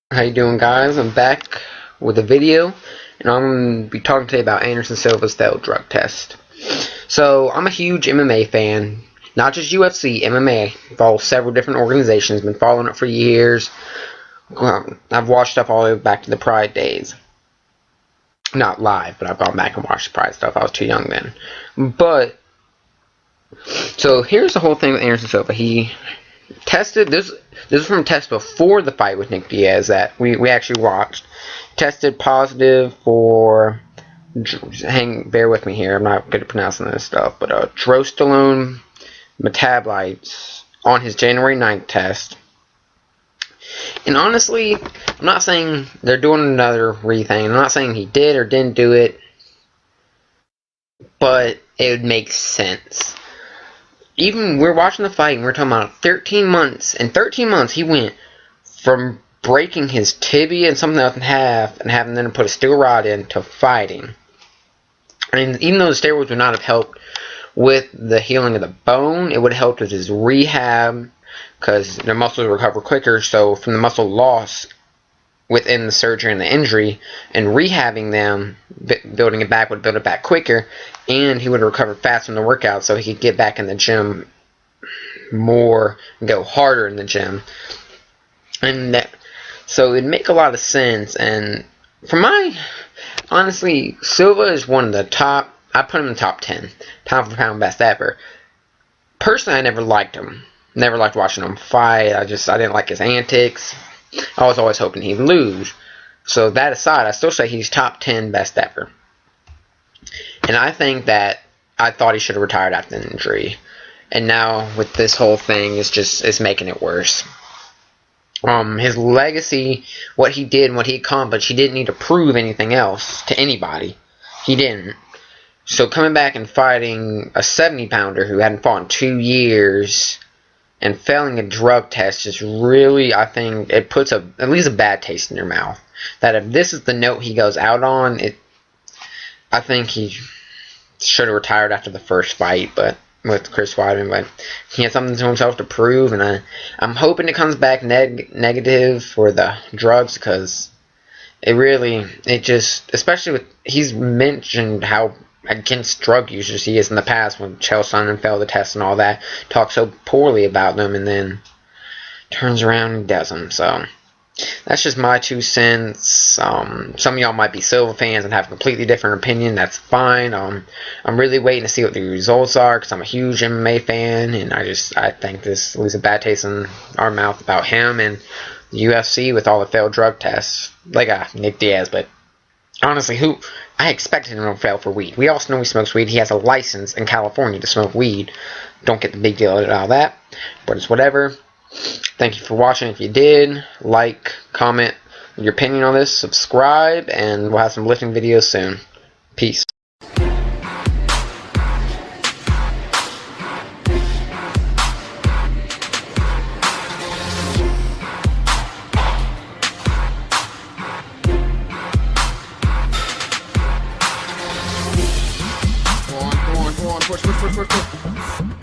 How you doing, guys? I'm back with a video, and I'm going to be talking today about Anderson Silva's failed drug test. So, I'm a huge MMA fan, not just UFC, MMA. Follow several different organizations, been following it for years. I've watched stuff all the way back to the Pride days. Not live, but I've gone back and watched the Pride stuff. I was too young then. But, so here's the whole thing with Anderson Silva. He tested this was from a test before the fight with Nick Diaz that we actually watched. Tested positive for, bear with me here, I'm not good at pronouncing this stuff, but drosterone metabolites on his January 9th test. And honestly, I'm not saying they're doing another re-thing. I'm not saying he did or didn't do it, but it would make sense. Even we're watching the fight and we're talking about 13 months. In 13 months, he went from breaking his tibia and something else in half and having them to put a steel rod in to fighting. I mean, even though the steroids would not have helped with the healing of the bone, it would have helped with his rehab because their muscles recover quicker. So from the muscle loss within the surgery and the injury, and rehabbing them, building it back would build it back quicker, and he would recover fast from the workout so he could get back in the gym more and go harder in the gym. And that, so it'd make a lot of sense. And for honestly, Silva is one of the top, I put him in the top 10 pound for pound best ever. Personally, I never liked him, never liked watching him fight. I didn't like his antics. I was always hoping he'd lose. So that aside, I still say he's top 10 best ever. And I think that I thought he should have retired after the injury. And now with this whole thing, it's making it worse. His legacy, what he did and what he accomplished, he didn't need to prove anything else to anybody. He didn't. So coming back and fighting a 70-pounder who hadn't fought in 2 years and failing a drug test just really, I think, it puts at least a bad taste in your mouth. That if this is the note he goes out on, I think he should have retired after the first fight, but with Chris Weidman, but he had something to himself to prove, and I'm hoping it comes back negative for the drugs, because especially with, he's mentioned how against drug users he is in the past when Chael Sonnen failed the test and all that, talks so poorly about them, and then turns around and does them. So that's just my 2 cents. Some of y'all might be Silva fans and have a completely different opinion. That's fine. I'm really waiting to see what the results are, because I'm a huge MMA fan, and I think this leaves a bad taste in our mouth about him and the UFC with all the failed drug tests, like Nick Diaz. But honestly, I expected him to fail for weed. We also know he smokes weed. He has a license in California to smoke weed. Don't get the big deal out of that, but it's whatever. Thank you for watching. If you did, like, comment your opinion on this, subscribe, and we'll have some lifting videos soon. Peace. Go on, push.